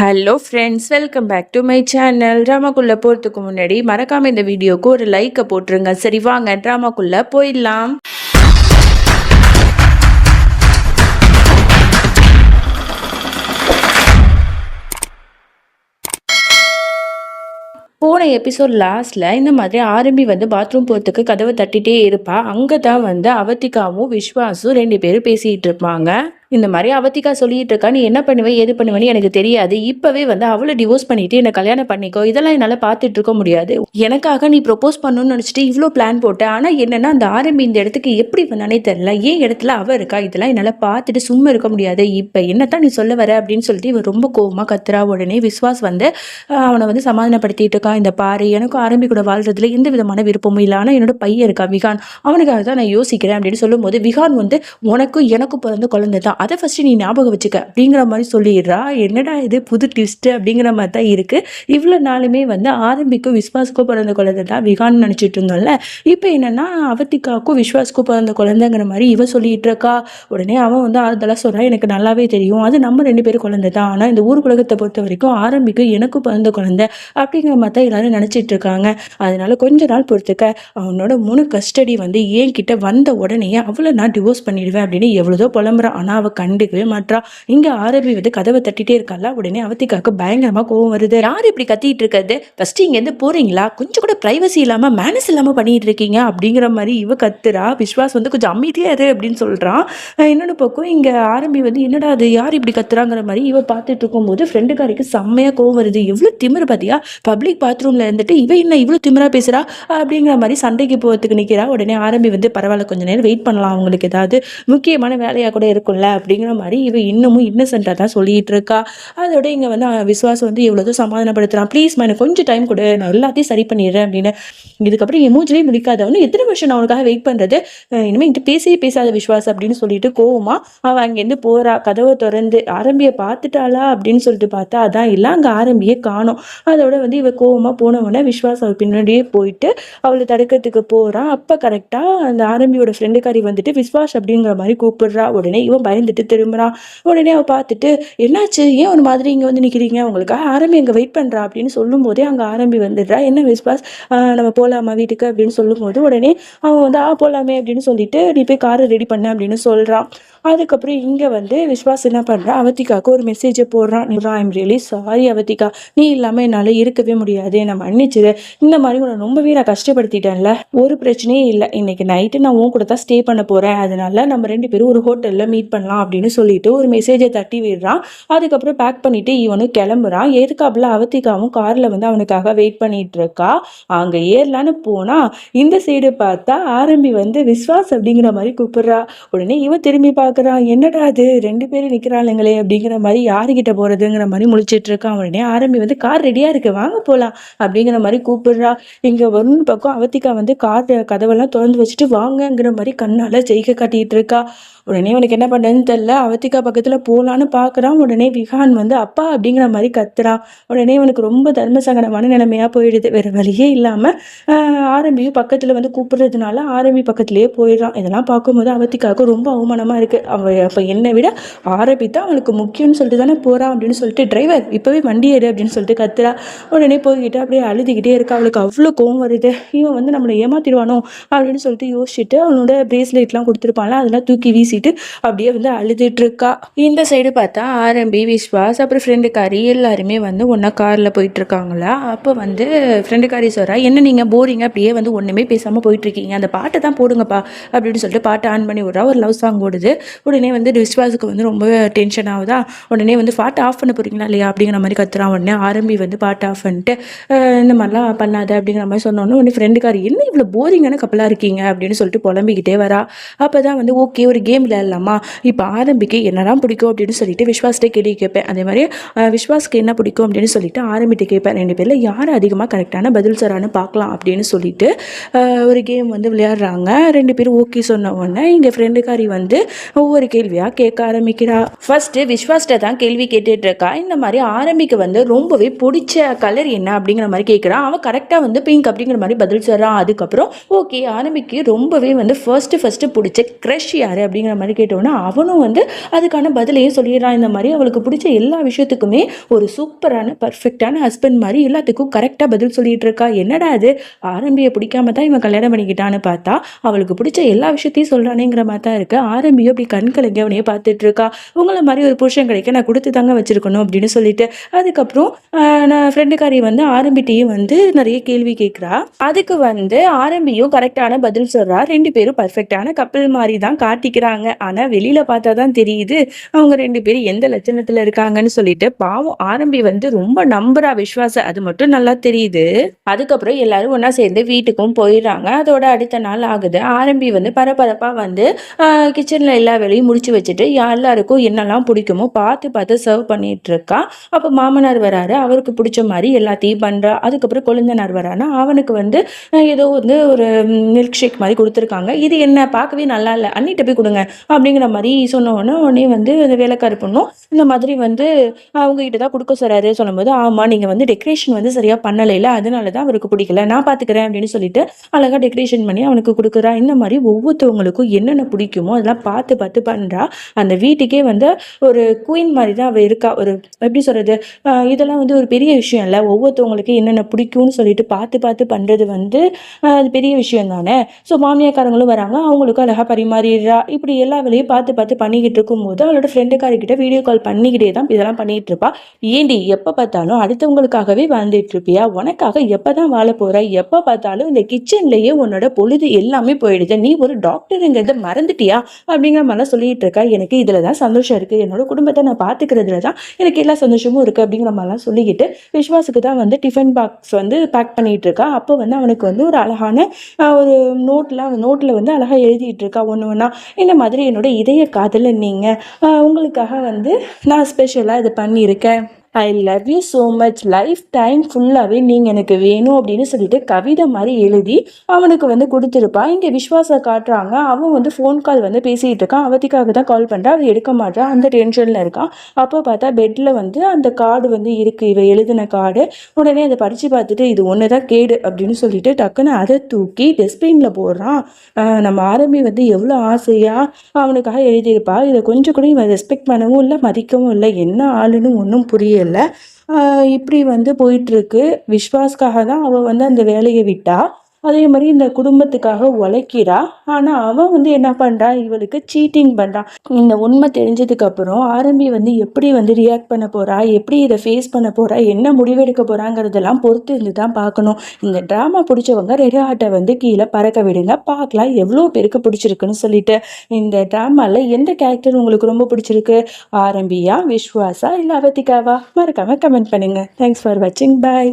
Hello friends, welcome back to my channel. ட்ராமாக்குள்ளே போகிறதுக்கு முன்னாடி மறக்காமல் இந்த வீடியோக்கு ஒரு லைக்கை போட்டுருங்க. சரி வாங்க ட்ராமாக்குள்ளே போயிடலாம். போன எபிசோட் லாஸ்ட்டில் இந்த மாதிரி ஆரம்பி பாத்ரூம் போகிறதுக்கு கதவை தட்டிகிட்டே இருப்பா. அங்கே தான் அவத்திகாவும் விஸ்வாசும் 2 பேரும் பேசிகிட்டு இருப்பாங்க. இந்த மாதிரி அவத்திகா சொல்லிட்டு இருக்கா, நீ என்ன பண்ணுவே ஏது பண்ணுவேன்னு எனக்கு தெரியாது, இப்பவே அவளை டிவோர்ஸ் பண்ணிட்டு என்னை கல்யாணம் பண்ணிக்கோ, இதெல்லாம் என்னால் பார்த்துட்டு இருக்க முடியாது, எனக்காக நீ ப்ரொப்போஸ் பண்ணணும்னு நினச்சிட்டு இவ்வளோ பிளான் போட்டேன். ஆனால் என்னன்னா அந்த ஆரம்பி இந்த இடத்துக்கு எப்படி வந்தானே தெரியல, ஏன் இடத்துல அவ இருக்கா, இதெல்லாம் என்னால் பார்த்துட்டு சும்மா இருக்க முடியாது, இப்போ என்னத்தான் நீ சொல்ல வர அப்படின்னு சொல்லிட்டு இவன் ரொம்ப கோவமாக கத்துறா. உடனே விஸ்வாஸ் அவனை சமாதானப்படுத்திட்டு இருக்கான். இந்த பாரு, எனக்கும் ஆரம்பி கூட வாழ்றதுல எந்த விதமான விருப்பமும் இல்லை, ஆனால் என்னோட பையன் இருக்கா விகான், அவனுக்காக தான் நான் யோசிக்கிறேன் அப்படின்னு சொல்லும் போது விகான் உனக்கும் எனக்கும் பிறந்த குழந்தை தான், அதை ஃபஸ்ட்டு நீ ஞாபகம் வச்சுக்க அப்படிங்கிற மாதிரி சொல்லிடுறா. என்னடா இது புது ட்விஸ்ட்டு அப்படிங்கிற மாதிரி தான் இருக்குது. இவ்வளோ நாளுமே ஆரம்பிக்கும் விஸ்வாஸுக்கும் பிறந்த குழந்தை தான் விகான்னு நினச்சிட்டு இருந்தோம்ல, இப்போ என்னென்னா அவத்திகாவுக்கும் விஸ்வாஸுக்கும் பிறந்த குழந்தைங்கிற மாதிரி இவன் சொல்லிட்டு இருக்கா. உடனே அவன் அதெல்லாம் சொல்கிறான், எனக்கு நல்லாவே தெரியும், அது நம்ம 2 பேரும் குழந்தை தான், ஆனால் இந்த ஊர் உலகத்தை பொறுத்த வரைக்கும் ஆரம்பிக்கும் எனக்கும் பிறந்த குழந்தை அப்படிங்கிற மாதிரி தான் எல்லாரும் நினச்சிட்டு இருக்காங்க. அதனால கொஞ்ச நாள் பொறுத்துக்க, அவனோட 3 கஸ்டடி என் கிட்ட வந்த உடனே அவளை நான் டிவோர்ஸ் பண்ணிடுவேன் அப்படின்னு எவ்வளோதோ புலம்புறான். ஆனால் அவள் கண்டுக்கவே மாட்டா. இங்க ஆரம்பி கதவை தட்டிட்டே இருக்கால. உடனே அவத்திகாக்கு பயங்கரமா கோவம் வருது. யார் இப்படி கத்திட்டு இருக்கிறது, ஃபர்ஸ்ட் இங்க இருந்து போறீங்களா, கொஞ்சம் கூட பிரைவசி இல்லாம மேனஸ் இல்லாம பண்ணிட்டு இருக்கீங்க அப்படிங்கிற மாதிரி இவ கத்துறா. விஸ்வாஸ் கொஞ்சம் அமைதியா இரு அப்படின்னு சொல்றான். இன்னொன்று பக்கம் இங்க ஆரம்பி என்னடா அது யார் இப்படி கத்துறாங்கிற மாதிரி இவ பார்த்துட்டு இருக்கும்போது ஃப்ரெண்டுக்காரிக்கு செம்மையா கோவம் வருது. எவ்வளவு திமிரு பாத்தியா, பப்ளிக் பாத்ரூம்ல இருந்துட்டு இவ என்ன இவ்வளவு திமிரா பேசுறா அப்படிங்கிற மாதிரி சண்டைக்கு போகிறதுக்கு நிக்கிறா. உடனே ஆரம்பி பரவாயில்ல, கொஞ்ச நேரம் வெயிட் பண்ணலாம், அவங்களுக்கு ஏதாவது முக்கியமான வேலையா கூட இருக்கும்ல அப்படிங்கிற மாதிரி இவ இன்னமும் இன்னசென்ட்டாக தான் சொல்லிட்டு இருக்கா. அதோட இங்கே விஸ்வாசம் எவ்வளோ சமாதானப்படுத்துறான், ப்ளீஸ் எனக்கு கொஞ்சம் டைம் கொடு, நான் எல்லாத்தையும் சரி பண்ணிடுறேன் அப்படின்னு. இதுக்கப்புறம் என் மூஞ்சிலே முடிக்காதவனு எத்தனை வருஷம் நான் உனக்காக வெயிட் பண்ணுறது, இனிமேல் என்கிட்ட பேசவே பேசாத விஸ்வாஸ் அப்படின்னு சொல்லிட்டு கோவமா அவள் அங்கேருந்து போறா. கதவை திறந்து ஆரம்பியை பார்த்துட்டாளா அப்படின்னு சொல்லிட்டு பார்த்தா அதான் இல்லை, அங்கே ஆரம்பியே காணும். அதோட இவ கோவமா போனவொடனே விஸ்வாஸ் அவள் பின்னாடியே போயிட்டு அவளை தடுக்கிறதுக்கு போறான். அப்போ கரெக்டாக அந்த ஆரம்பியோட ஃப்ரெண்டுக்காரி விஸ்வாஸ் அப்படிங்கிற மாதிரி கூப்பிடுறா. உடனே இவன் பயந்துட்டு திரும்புறான். உடனே அவள் பார்த்துட்டு என்னாச்சு, ஏன் ஒரு மாதிரி இங்கே நிற்கிறீங்க, உங்களுக்காக ஆரம்பி அங்கே வெயிட் பண்ணுறா அப்படின்னு சொல்லும் போதே அங்கே ஆரம்பி வந்துடுறா. என்ன விஸ்வாஸ், நம்ம போகலாமா வீட்டுக்கு அப்படின்னு சொல்லும் போது உடனே அவன் போகலாமே அப்படின்னு சொல்லிட்டு நீ போய் காரை ரெடி பண்ண அப்படின்னு சொல்கிறான். அதுக்கப்புறம் இங்கே விஸ்வாஸ் என்ன பண்ணுறா, அவத்திகாவுக்கு ஒரு மெசேஜை போடுறான். ஐம் ரியலி சாரி அவத்திகா, நீ இல்லாமல் என்னால் இருக்கவே முடியாது, என்னை மன்னிச்சிரு, இந்த மாதிரி உன்னை ரொம்பவே நான் கஷ்டப்படுத்திட்டேன்ல, ஒரு பிரச்சனையும் இல்லை, இன்னைக்கு நைட்டு நான் உன் கூட தான் ஸ்டே பண்ண போகிறேன், அதனால நம்ம 2 பேரும் ஒரு ஹோட்டலில் மீட் பண்ணலாம் அப்படின்னு சொல்லிட்டு ஒரு மெசேஜை தட்டி விடுறான். அதுக்கப்புறம் பேக் பண்ணிட்டு இவனும் கிளம்புறான். எதுக்காப்புல அவத்திகாவும் காரில் அவனுக்காக வெயிட் பண்ணிட்டு இருக்கா. அங்கே ஏறலான்னு போனா இந்த சைடு பார்த்தா ஆரம்பி விஸ்வாஸ் அப்படிங்கிற மாதிரி கூப்பிடுறா. உடனே இவன் திரும்பி பார்க்குறான், என்னடா அது 2 பேரும் நிற்கிறாளுங்களே அப்படிங்கிற மாதிரி யாருக்கிட்ட போகிறதுங்கிற மாதிரி முழிச்சிட்டு இருக்கான். உடனே ஆரம்பி கார் ரெடியாக இருக்கு வாங்க போகலாம் அப்படிங்கிற மாதிரி கூப்பிடுறா. இங்கே ஒரு பக்கம் அவத்திகா கார் கதவெல்லாம் திறந்து வச்சுட்டு வாங்கங்கிற மாதிரி கண்ணால் ஜெயிக்க காட்டிட்டு இருக்கா. உடனே உனக்கு என்ன பண்ணுறதுன்னு தெரியல, அவத்திகா பக்கத்தில் போகலான்னு பார்க்குறான். உடனே விகான் அப்பா அப்படிங்கிற மாதிரி கத்துறான். உடனே அவனுக்கு ரொம்ப தர்ம சங்கடமான நிலைமையாக போயிடுது. வேறு வழியே இல்லாமல் ஆரம்பியும் பக்கத்தில் கூப்பிடுறதுனால ஆரம்பி பக்கத்துலேயே போயிடுறான். இதெல்லாம் பார்க்கும்போது அவத்திகாவுக்கு ரொம்ப அவமானமாக இருக்குது. அவள் அப்போ என்னை விட ஆரம்பி தான் அவனுக்கு முக்கியம்னு சொல்லிட்டு தானே போகிறான் அப்படின்னு சொல்லிட்டு டிரைவர் இப்போவே வண்டி ஏறு அப்படின்னு சொல்லிட்டு கத்துறா. உடனே போய்கிட்டு அப்படியே அழுதுகிட்டே இருக்கா. அவளுக்கு அவ்வளோ கோவம் வருது. இவன் நம்மளை ஏமாத்திடுவானோ அப்படின்னு சொல்லிட்டு யோசிச்சுட்டு அவனோட பிரேஸ்லெட்லாம் கொடுத்துருப்பான்ல, அதெல்லாம் தூக்கி வீசி அப்படியே அழுதுட்டு இருக்கா. இந்த சைடு பார்த்தா ஆரம்பி விஸ்வாஸ் அப்புறம் ஃப்ரெண்டுக்காரி எல்லாருமே ஒன்னா கார்ல போயிட்டு இருக்காங்களா. அப்போ ஃப்ரெண்டுக்காரி சொல்றா, என்ன நீங்க போரிங்க அப்படியே ஒண்ணுமே பேசாம போயிட்டு இருக்கீங்க, அந்த பாட்டை தான் போடுங்கப்பா அப்படின்னு சொல்லிட்டு பாட்டை ஆன் பண்ணி விடுறா. ஒரு லவ் சாங் ஓடுது. உடனே விஸ்வாஸுக்கு ரொம்ப டென்ஷன் ஆகுதா. உடனே பாட்டை ஆஃப் பண்ண போறீங்களா இல்லையா அப்படிங்கிற மாதிரி கத்துறான். உடனே ஆரம்பி பாட்டை ஆஃப் பண்ணிட்டு இந்த மாதிரிலாம் பண்ணாத அப்படிங்கிற மாதிரி சொன்னோன்னு உடனே ஃப்ரெண்டுக்காரி என்ன இவ்வளோ போரிங்கான கப்பலாக இருக்கீங்க அப்படின்னு சொல்லிட்டு புலம்பிக்கிட்டே வரா. அப்போதான் ஓகே ஒரு கேம் விளையாடலாமா, இப்போ ஆரம்பிக்கு என்னதான் பிடிக்கும் அப்படின்னு சொல்லிட்டு விஸ்வாஸ்கிட்ட கேள்வி கேட்பேன். அதே மாதிரி விஸ்வாஸ்க்கு என்ன பிடிக்கும் அப்படின்னு சொல்லிட்டு ஆரம்பிட்டு கேட்பேன். 2 பேரில் யார் அதிகமாக கரெக்டான பதில் சொல்கிறான்னு பார்க்கலாம் அப்படின்னு சொல்லிட்டு ஒரு கேம் விளையாடுறாங்க. 2 பேரும் ஓகே சொன்ன உடனே இங்கே ஃப்ரெண்டுக்காரி ஒவ்வொரு கேள்வியாக கேட்க ஆரம்பிக்கிறா. ஃபர்ஸ்ட்டு விஸ்வாஸ்கிட்ட தான் கேள்வி கேட்டுட்டு இருக்கா. இந்த மாதிரி ஆரம்பிக்கு ரொம்பவே பிடிச்ச கலர் என்ன அப்படிங்கிற மாதிரி கேட்குறான். அவன் கரெக்டாக பிங்க் அப்படிங்கிற மாதிரி பதில் சொல்கிறான். அதுக்கப்புறம் ஓகே ஆரம்பிக்கு ரொம்பவே ஃபர்ஸ்ட்டு பிடிச்ச க்ரஷ் யார் அப்படிங்கிற மாதிரி கேட்டோன்னா அவனும் அவனும் வந்து அதுக்கான பதிலையும் சொல்லிடுறான். இந்த மாதிரி அவளுக்கு பிடிச்ச எல்லா விஷயத்துக்குமே ஒரு சூப்பரான பர்ஃபெக்டான ஹஸ்பண்ட் மாதிரி எல்லாத்துக்கும் கரெக்டாக பதில் சொல்லிட்டு இருக்கா. என்னடா அது, ஆரம்பியை பிடிக்காம தான் இவன் கல்யாணம் பண்ணிக்கிட்டான்னு பார்த்தா அவளுக்கு பிடிச்ச எல்லா விஷயத்தையும் சொல்றானேங்கிற மாதிரி தான் இருக்கு. ஆரம்பியும் அப்படி கண் கலங்கி அவனையே பார்த்துட்டு இருக்கா. உங்களை மாதிரி ஒரு புருஷன் கிடைக்க நான் கொடுத்து தாங்க வச்சிருக்கணும் அப்படின்னு சொல்லிட்டு. அதுக்கப்புறம் நான் ஃப்ரெண்டுக்காரி வந்து ஆரம்பிட்டையும் வந்து நிறைய கேள்வி கேட்குறா. அதுக்கு வந்து ஆரம்பியும் கரெக்டான பதில் சொல்றா. 2 பேரும் பர்ஃபெக்டான கப்பிள் மாதிரி தான் காட்டிக்கிறாங்க. ஆனா வெளியில பார்த்தா தான் தெரியுது அவங்க 2 பேரும் எந்த லட்சணத்துல இருக்காங்கன்னு சொல்லிட்டு. பாவம் ஆரம்பி வந்து ரொம்ப நம்புறா விஸ்வாச, அது மட்டும் நல்லா தெரியுது. அதுக்கப்புறம் எல்லாரும் ஒன்னா சேர்ந்து வீட்டுக்கும் போயிடுறாங்க. அதோட அடுத்த நாள் ஆகுது. ஆரம்பி வந்து பரபரப்பா வந்து கிச்சன்ல எல்லா வேலையும் முடிச்சு வச்சுட்டு எல்லாருக்கும் என்னெல்லாம் பிடிக்குமோ பார்த்து பார்த்து சர்வ் பண்ணிட்டு இருக்கா. அப்போ மாமனார் வராரு, அவருக்கு பிடிச்ச மாதிரி எல்லாத்தையும் பண்றா. அதுக்கப்புறம் கொழுந்தனார் வரானா, அவனுக்கு வந்து ஏதோ வந்து ஒரு மில்க் ஷேக் மாதிரி கொடுத்துருக்காங்க. இது என்ன பார்க்கவே நல்லா இல்லை, அண்ணிட்ட போய் கொடுங்க அப்படிங்கிற மாதிரி சொன்ன உடனே வந்து அந்த வேலைக்கார பொண்ணும் இந்த மாதிரி வந்து அவங்க கிட்ட தான் கொடுக்க சொல்றாரு சொல்லும்போது, ஆமா நீங்க வந்து டெக்கரேஷன் வந்து சரியா பண்ணலைல, அதனால தான் அவருக்கு பிடிக்கல, நான் பாத்துக்கிறேன் அப்படின்னு சொல்லிட்டு அழகா டெக்கரேஷன் பண்ணி அவனுக்கு கொடுக்குறா. இந்த மாதிரி ஒவ்வொருத்தவங்களுக்கும் என்னென்ன பிடிக்குமோ அதெல்லாம் பார்த்து பார்த்து பண்றா. அந்த வீட்டுக்கே வந்து ஒரு குயின் மாதிரி தான் அவ இருக்கா. ஒரு எப்படி சொல்றது, இதெல்லாம் வந்து ஒரு பெரிய விஷயம் இல்லை. ஒவ்வொருத்தவங்களுக்கு என்னென்ன பிடிக்கும்னு சொல்லிட்டு பார்த்து பார்த்து பண்றது வந்து அது பெரிய விஷயம் தானே. ஸோ மாமியாக்காரங்களும் வராங்க, அவங்களுக்கும் அழகா பரிமாறிடுறா. இப்படி எல்லா வேலையும் பார்த்து பார்த்து பண்ணிக்கிட்டு இருக்கும்போது அவளோட ஃப்ரெண்டுக்காரிக்கிட்ட வீடியோ கால் பண்ணிக்கிட்டே தான் இதெல்லாம் பண்ணிட்டு இருப்பா. ஏண்டி எப்போ பார்த்தாலும் அடுத்தவங்களுக்காகவே வாழ்ந்துட்டு இருப்பியா, உனக்காக எப்பதான் வாழ போற, எப்போ பார்த்தாலும் இந்த கிச்சன்லயே உன்னோட பொழுது எல்லாமே போயிடுது, நீ ஒரு டாக்டருங்கிறத மறந்துட்டியா அப்படிங்கிற மாதிரிலாம் சொல்லிட்டு இருக்கா. எனக்கு இதுல தான் சந்தோஷம் இருக்கு, என்னோட குடும்பத்தை நான் பாத்துக்கிறதுல தான் எனக்கு எல்லா சந்தோஷமும் இருக்கு அப்படிங்கிற மாதிரிலாம் சொல்லிக்கிட்டு விஸ்வாசுக்கு தான் வந்து டிஃபன் பாக்ஸ் வந்து பேக் பண்ணிட்டு இருக்கா. அப்போ வந்து அவனுக்கு வந்து ஒரு அழகான ஒரு நோட்ல வந்து அழகா எழுதிட்டு இருக்கா ஒன்று ஒன்றா. இந்த மாதிரி என்னோட இதய காதல நீங்க, உங்களுக்காக வந்து நான் ஸ்பெஷலாக இதை பண்ணியிருக்கேன், I love you so much, life time ஃபுல்லாகவே நீங்கள் எனக்கு வேணும் அப்படின்னு சொல்லிட்டு கவிதை மாதிரி எழுதி அவனுக்கு வந்து கொடுத்துருப்பா. இங்கே விஸ்வாசை காட்டுறாங்க, அவன் வந்து ஃபோன் கால் வந்து பேசிகிட்டு இருக்கான். அவதிக்காக தான் கால் பண்ணுறா, அவள் எடுக்க மாட்டான், அந்த டென்ஷனில் இருக்கான். அப்போ பார்த்தா பெட்டில் வந்து அந்த கார்டு வந்து இருக்குது, இவ எழுதின கார்டு. உடனே அதை படித்து பார்த்துட்டு இது ஒன்று தான் கேடு அப்படின்னு சொல்லிட்டு டக்குன்னு அதை தூக்கி டஸ்ட்பினில் போடுறான். நம்ம ஆரம்பி வந்து எவ்வளோ ஆசையாக அவனுக்காக எழுதியிருப்பா, இதை கொஞ்சம் கூட இவன் ரெஸ்பெக்ட் பண்ணவும் இல்லை, மதிக்கவும் இல்லை. என்ன ஆளுன்னு ஒன்றும் புரியலை. இப்படி வந்து போயிட்டுருக்கு. விஸ்வாஸ்க்காக தான் அவள் வந்து அந்த வேலையை விட்டா. அதே மாதிரி இந்த குடும்பத்துக்காக உழைக்கிறா. ஆனால் அவன் வந்து என்ன பண்ணுறா, இவளுக்கு சீட்டிங் பண்ணுறான். இந்த உண்மை தெரிஞ்சதுக்கு அப்புறம் ஆரம்பி வந்து எப்படி வந்து ரியாக்ட் பண்ண போகிறா, எப்படி இதை ஃபேஸ் பண்ண போகிறா, என்ன முடிவெடுக்க போகிறாங்கிறதெல்லாம் பொறுத்து இருந்து தான் பார்க்கணும். இந்த ட்ராமா பிடிச்சவங்க ரெட் ஹார்ட்டை வந்து கீழே பறக்க விடுங்க, பார்க்கலாம் எவ்வளோ பேருக்கு பிடிச்சிருக்குன்னு சொல்லிட்டு. இந்த ட்ராமாவில் எந்த கேரக்டர் உங்களுக்கு ரொம்ப பிடிச்சிருக்கு, ஆரம்பியா, விஸ்வாசா இல்லை அவதிகாவா? மறக்காமல் கமெண்ட் பண்ணுங்கள். தேங்க்ஸ் ஃபார் வாட்சிங், பாய்.